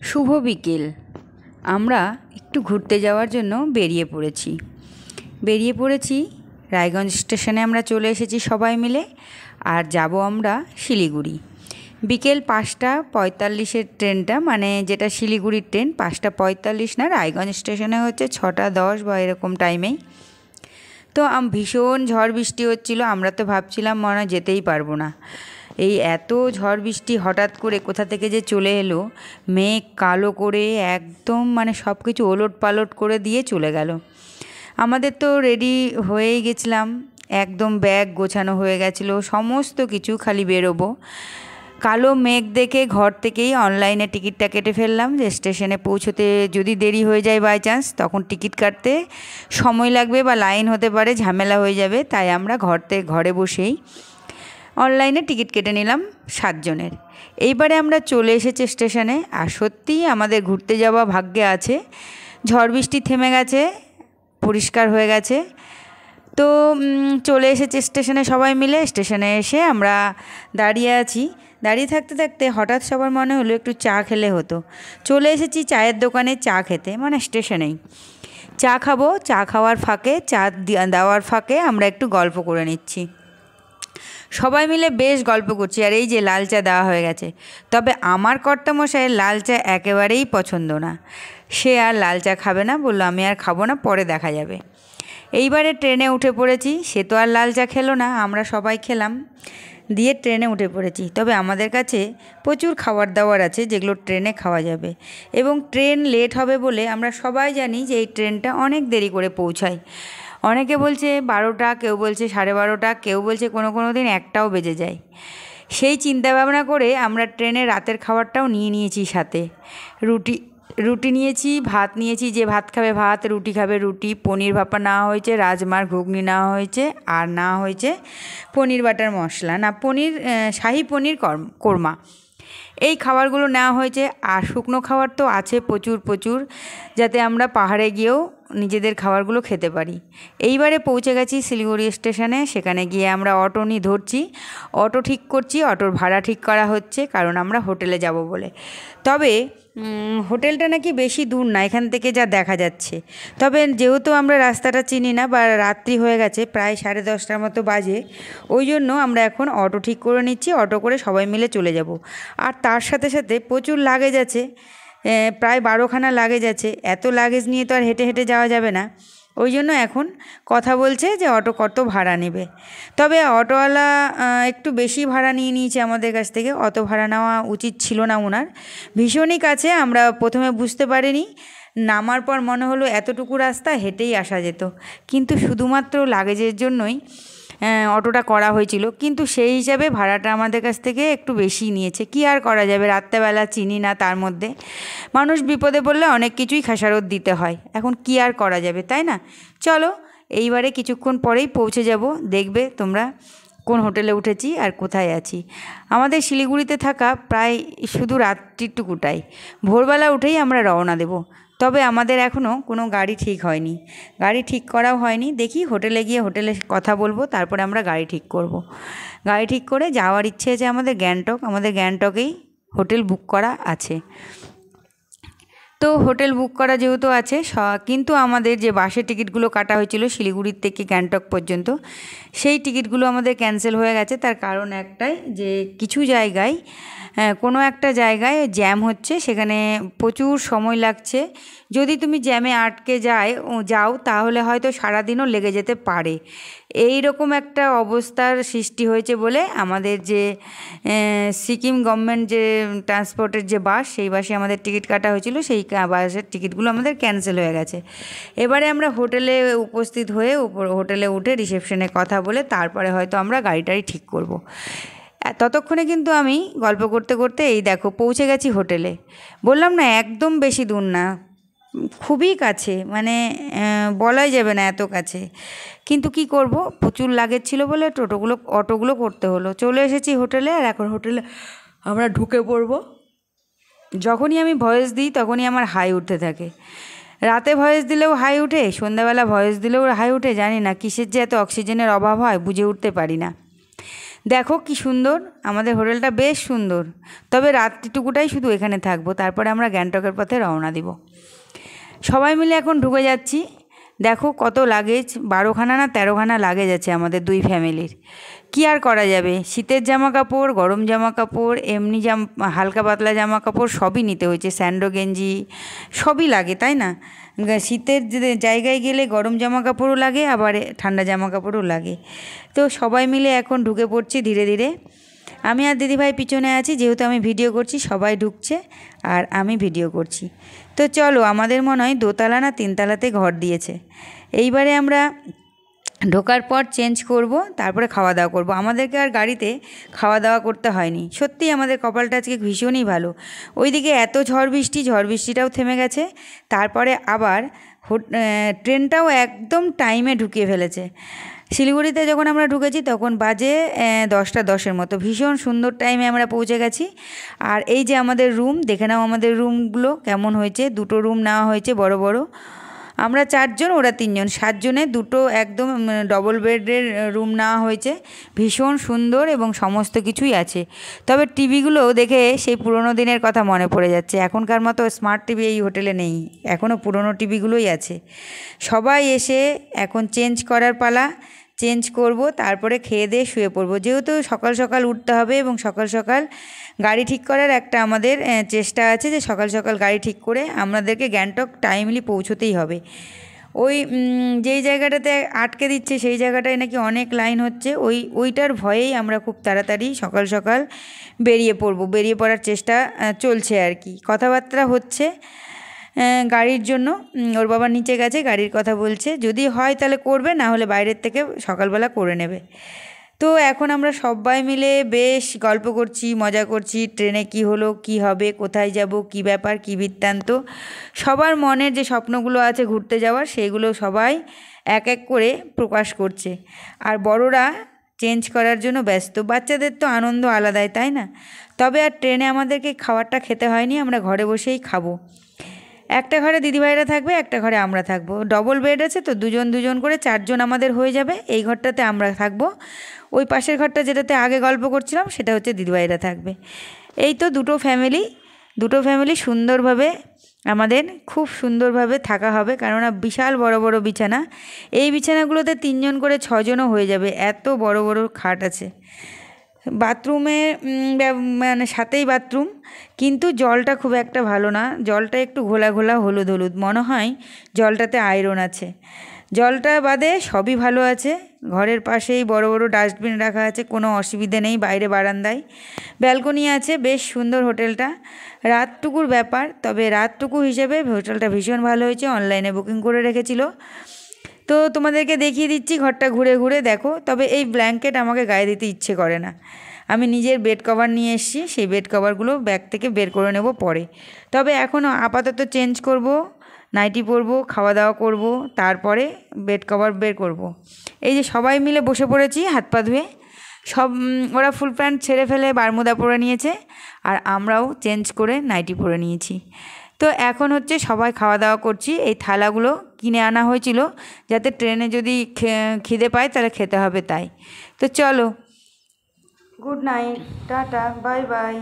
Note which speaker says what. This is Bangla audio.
Speaker 1: শুভ বিকেল। আমরা একটু ঘুরতে যাওয়ার জন্য বেরিয়ে পড়েছি। রায়গঞ্জ স্টেশনে আমরা চলে এসেছি সবাই মিলে, আর যাব আমরা শিলিগুড়ি। বিকেল 5:45-এর ট্রেনটা, মানে যেটা শিলিগুড়ির ট্রেন 5:45 না, রায়গঞ্জ স্টেশনে হচ্ছে 6:10 বা এরকম টাইমেই। তো ভীষণ ঝড় বৃষ্টি হচ্ছিলো। আমরা তো ভাবছিলাম মনে হয় যেতেই পারবো না। এই এত ঝড় বৃষ্টি হঠাৎ করে কোথা থেকে যে চলে এলো, মেঘ কালো করে একদম মানে সব কিছু ওলট পালট করে দিয়ে চলে গেল। আমাদের তো রেডি হয়েই গেছিলাম, একদম ব্যাগ গোছানো হয়ে গেছিলো, সমস্ত কিছু, খালি বেরোবো। কালো মেঘ দেখে ঘর থেকেই অনলাইনে টিকিটটা কেটে ফেললাম, যে স্টেশনে পৌঁছতে যদি দেরি হয়ে যায় বাই চান্স, তখন টিকিট কাটতে সময় লাগবে বা লাইন হতে পারে, ঝামেলা হয়ে যাবে। তাই আমরা ঘরে বসেই অনলাইনে টিকিট কেটে নিলাম 7 জনের। এইবারে আমরা চলে এসেছি স্টেশনে, আর সত্যিই আমাদের ঘুরতে যাওয়া ভাগ্যে আছে। ঝড় বৃষ্টি থেমে গেছে, পরিষ্কার হয়ে গেছে। তো চলে এসেছি স্টেশনে সবাই মিলে। স্টেশনে এসে আমরা দাঁড়িয়ে আছি। দাঁড়িয়ে থাকতে থাকতে হঠাৎ সবার মনে হলো একটু চা খেলে হতো। চলে এসেছি চায়ের দোকানে চা খেতে, মানে স্টেশনেই চা খাবো। চা খাওয়ার ফাঁকে, চা দেওয়ার ফাঁকে আমরা একটু গল্প করে নিচ্ছি। সবাই মিলে বেশ গল্প করছি, আর এই যে লাল চা দেওয়া হয়ে গেছে। তবে আমার কর্তামশাইয়ের লাল চা একেবারেই পছন্দ না, সে আর লাল চা খাবে না, বললো আমি আর খাবো না, পরে দেখা যাবে। এইবারে ট্রেনে উঠে পড়েছি, সে তো আর লাল চা খেলো না, আমরা সবাই খেলাম, দিয়ে ট্রেনে উঠে পড়েছি। তবে আমাদের কাছে প্রচুর খাবার দাবার আছে যেগুলো ট্রেনে খাওয়া যাবে, এবং ট্রেন লেট হবে বলে আমরা সবাই জানি যে এই ট্রেনটা অনেক দেরি করে পৌঁছায়। অনেকে বলছে 12টা, কেউ বলছে 12:30, কেউ বলছে কোনো দিন 1টাও বেজে যায়। সেই চিন্তা ভাবনা করে আমরা ট্রেনে রাতের খাবারটাও নিয়ে নিয়েছি সাথে। রুটি নিয়েছি, ভাত নিয়েছি, যে ভাত খাবে ভাত, রুটি খাবে রুটি, পনির ভাপা নেওয়া হয়েছে, রাজমার ঘুগনি নেওয়া হয়েছে, আর নেওয়া হয়েছে পনির বাটার মশলা, না পনির, শাহি পনির কোরমা। এই খাবারগুলো নেওয়া হয়েছে। আর শুকনো খাবার তো আছে প্রচুর, যাতে আমরা পাহাড়ে গিয়েও নিজেদের খাবারগুলো খেতে পারি। এইবারে পৌঁছে গেছি শিলিগুড়ি স্টেশনে। সেখানে গিয়ে আমরা অটো ধরছি, অটো ঠিক করছি, অটোর ভাড়া ঠিক করা হচ্ছে, কারণ আমরা হোটেলে যাব বলে। তবে হোটেলটা নাকি বেশি দূর না এখান থেকে, যা দেখা যাচ্ছে। তবে যেহেতু আমরা রাস্তাটা চিনি না, বা রাত্রি হয়ে গেছে, প্রায় 10:30টার মতো বাজে, ওই জন্য আমরা এখন অটো ঠিক করে নিচ্ছি, অটো করে সবাই মিলে চলে যাব। আর তার সাথে সাথে প্রচুর লাগেজ আছে, প্রায় 12খানা লাগেজ আছে। এত লাগেজ নিয়ে তো আর হেঁটে হেঁটে যাওয়া যাবে না, ওই জন্য এখন কথা বলছে যে অটো কত ভাড়া নেবে। তবে অটোওয়ালা একটু বেশি ভাড়া নিয়ে নিয়েছে আমাদের কাছ থেকে, অত ভাড়া নেওয়া উচিত ছিল না ওনার। ভীষণই কাছে, আমরা প্রথমে বুঝতে পারিনি, নামার পর মনে হলো এতটুকু রাস্তা হেঁটেই আসা যেত, কিন্তু শুধুমাত্র লাগেজের জন্যই অটোটা করা হয়েছিল। কিন্তু সেই হিসাবে ভাড়াটা আমাদের কাছ থেকে একটু বেশি নিয়েছে। কি আর করা যাবে, রাত্রেবেলা চিনি না, তার মধ্যে মানুষ বিপদে পড়লে অনেক কিছুই খেসারত দিতে হয়। এখন কি আর করা যাবে, তাই না? চলো, এইবারে কিছুক্ষণ পরেই পৌঁছে যাব, দেখবে তোমরা কোন হোটেলে উঠেছি আর কোথায় আছি। আমাদের শিলিগুড়িতে থাকা প্রায় শুধু রাত্রিটুকুটাই, ভোরবেলা উঠেই আমরা রওনা দেব। তবে আমাদের এখনও কোনো গাড়ি ঠিক হয়নি, গাড়ি ঠিক করাও হয়নি। দেখি হোটেলে গিয়ে হোটেলে কথা বলবো, তারপরে আমরা গাড়ি ঠিক করব। গাড়ি ঠিক করে যাওয়ার ইচ্ছে আছে আমাদের গ্যাংটক, আমাদের গ্যাংটকেই হোটেল বুক করা আছে। তো হোটেল বুক করা যেহেতু আছে, কিন্তু আমাদের যে বাসের টিকিটগুলো কাটা হয়েছিল শিলিগুড়ির থেকে গ্যাংটক পর্যন্ত, সেই টিকিটগুলো আমাদের ক্যান্সেল হয়ে গেছে। তার কারণ একটাই, যে কিছু জায়গায়, কোনো একটা জায়গায় জ্যাম হচ্ছে, সেখানে প্রচুর সময় লাগছে। যদি তুমি জ্যামে আটকে যাও তাহলে হয়তো সারাদিনও লেগে যেতে পারে। এই রকম একটা অবস্থার সৃষ্টি হয়েছে বলে আমাদের যে সিকিম গভর্নমেন্ট যে ট্রান্সপোর্টের যে বাস, সেই বাসে আমাদের টিকিট কাটা হয়েছিল, সেই বাসের টিকিটগুলো আমাদের ক্যান্সেল হয়ে গেছে। এবারে আমরা হোটেলে উপস্থিত হয়ে হোটেলে উঠে রিসেপশনে কথা বলে তারপরে হয়তো আমরা গাড়িটারি ঠিক করব। ততক্ষণে কিন্তু আমি গল্প করতে করতে এই দেখো পৌঁছে গেছি হোটেলে। বললাম না, একদম বেশি দূর না, খুবই কাছে, মানে বলাই যাবে না এত কাছে। কিন্তু কি করব, প্রচুর লাগেজ ছিল বলে অটোগুলো করতে হলো। চলে এসেছি হোটেলে, আর এখন হোটেলে আমরা ঢুকে পড়ব। যখনই আমি ভয়েস দিই তখনই আমার হাই উঠতে থাকে। রাতে ভয়েস দিলেও হাই উঠে, সন্ধ্যাবেলা ভয়েস দিলেও হাই উঠে, জানি না কিসের যে এত অক্সিজেনের অভাব হয়, বুঝে উঠতে পারি না। দেখো কি সুন্দর, আমাদের হোটেলটা বেশ সুন্দর। তবে রাত্রিটুকুটাই শুধু এখানে থাকবো, তারপরে আমরা গ্যাংটকের পথে রওনা দিব। সবাই মিলে এখন ঢুকে যাচ্ছি। দেখো কত লাগেজ, 12খানা না 13খানা লাগেজ আছে আমাদের দুই ফ্যামিলির। কী আর করা যাবে, শীতের জামা কাপড়, গরম জামা কাপড়, এমনি হালকা পাতলা জামা কাপড় সবই নিতে হয়েছে, স্যান্ডো গেঞ্জি সবই লাগে, তাই না? শীতের জায়গায় গেলে গরম জামা কাপড়ও লাগে, আবার ঠান্ডা জামা কাপড়ও লাগে। তো সবাই মিলে এখন ঢুকে পড়ছি ধীরে ধীরে। আমি আর দিদিভাই পিছনে আছি, যেহেতু আমি ভিডিও করছি, সবাই ঢুকছে আর আমি ভিডিও করছি। তো চলো, আমাদের মনে হয় দোতলা না তিনতলাতে ঘর দিয়েছে। এইবারে আমরা ঢোকার পর চেঞ্জ করব, তারপরে খাওয়া দাওয়া করব। আমাদেরকে আর গাড়িতে খাওয়া দাওয়া করতে হয়নি। সত্যিই আমাদের কপালটা আজকে ভীষণই ভালো। ওইদিকে এত ঝড় বৃষ্টিটাও থেমে গেছে। তারপরে আবার ট্রেনটাও একদম টাইমে ঢুকিয়ে ফেলেছে। শিলিগুড়িতে যখন আমরা ঢুকেছি তখন বাজে 10টা 10-এর মতো। ভীষণ সুন্দর টাইমে আমরা পৌঁছে গেছি। আর এই যে আমাদের রুম, দেখে নাও আমাদের রুমগুলো কেমন হয়েছে। 2টো রুম নেওয়া হয়েছে বড় বড়। আমরা 4জন, ওরা 3জন, 7জনে 2টো একদম ডবল বেডের রুম নেওয়া হয়েছে। ভীষণ সুন্দর এবং সমস্ত কিছুই আছে। তবে টিভিগুলো দেখে সেই পুরোনো দিনের কথা মনে পড়ে যাচ্ছে। এখনকার মতো স্মার্ট টিভি এই হোটেলে নেই, এখনও পুরোনো টিভিগুলোই আছে। সবাই এসে এখন চেঞ্জ করার পালা। চেঞ্জ করব, তারপরে খেয়ে দিয়ে শুয়ে পড়বো। যেহেতু সকাল সকাল উঠতে হবে এবং সকাল সকাল গাড়ি ঠিক করার একটা আমাদের চেষ্টা আছে, যে সকাল সকাল গাড়ি ঠিক করে আমাদেরকে গ্যাংটক টাইমলি পৌঁছতেই হবে। ওই যেই জায়গাটাতে আটকে দিচ্ছে সেই জায়গাটায় নাকি অনেক লাইন হচ্ছে, ওইটার ভয়েই আমরা খুব তাড়াতাড়ি সকাল সকাল বেরিয়ে পড়ার চেষ্টা চলছে আর কি। কথাবার্তা হচ্ছে গাড়ির জন্য। ওর বাবা নিচে গেছে, গাড়ির কথা বলছে, যদি হয় তাহলে করবে, না হলে বাইরের থেকে সকালবেলা করে নেবে। তো এখন আমরা সবাই মিলে বেশ গল্প করছি, মজা করছি। ট্রেনে কি হলো, কি হবে, কোথায় যাব, কি ব্যাপার, কি বৃত্তান্ত। সবার মনের যে স্বপ্নগুলো আছে ঘুরতে যাওয়ার, সেইগুলো সবাই এক এক করে প্রকাশ করছে। আর বড়রা চেঞ্জ করার জন্য ব্যস্ত। বাচ্চাদের তো আনন্দ আলাদাই, তাই না? তবে আর ট্রেনে আমাদেরকে খাবারটা খেতে হয়নি, আমরা ঘরে বসেই খাবো। একটা ঘরে দিদিভাইরা থাকবে, একটা ঘরে আমরা থাকবো। ডবল বেড আছে তো, 2জন করে 4জন আমাদের হয়ে যাবে। এই ঘরটাতে আমরা থাকবো। ওই পাশের ঘরটা যেটাতে আগে গল্প করছিলাম সেটা হচ্ছে দিদিভাইরা থাকবে। এই তো দুটো ফ্যামিলি সুন্দরভাবে, আমাদের খুব সুন্দরভাবে থাকা হবে, কেননা বিশাল বড় বড় বিছানা। এই বিছানাগুলোতে 3জন করে 6জনও হয়ে যাবে, এত বড় বড় খাট আছে। বাথরুমে মানে সাথেই বাথরুম, কিন্তু জলটা খুব একটা ভালো না। জলটা একটু ঘোলা ঘোলা, হলুদ হলুদ মনে হয়, জলটাতে আয়রন আছে। জলটা বাদে সবই ভালো আছে। ঘরের পাশেই বড় বড় ডাস্টবিন রাখা আছে, কোনো অসুবিধে নেই। বাইরে বারান্দায় ব্যালকনি আছে, বেশ সুন্দর হোটেলটা। রাতটুকুর ব্যাপার, তবে রাতটুকু হিসেবে হোটেলটা ভীষণ ভালো হয়েছে। অনলাইনে বুকিং করে রেখেছিল। তো তোমাদেরকে দেখিয়ে দিচ্ছি ঘরটা ঘুরে ঘুরে, দেখো। তবে এই ব্ল্যাঙ্কেট আমাকে গায়ে দিতে ইচ্ছে করে না। আমি নিজের বেড কভার নিয়ে এসেছি, সেই বেড কভারগুলো ব্যাগ থেকে বের করে নেব পরে। তবে এখনও আপাতত চেঞ্জ করব, নাইটি পরবো, খাওয়া দাওয়া করব, তারপরে বেড কভার বের করব। এই যে সবাই মিলে বসে পড়েছি হাত পা ধুয়ে। সব ওরা ফুল প্যান্ট ছেড়ে ফেলে বারমুদা পরে নিয়েছে, আর আমরাও চেঞ্জ করে নাইটি পরে নিয়েছি। তো এখন হচ্ছে সবাই খাওয়া দাওয়া করছি। এই থালাগুলো কিনে আনা হয়েছিল, যাতে ট্রেনে যদি খিদে পায় তাহলে খেতে হবে, তাই। তো চলো, good night, tata, bye bye.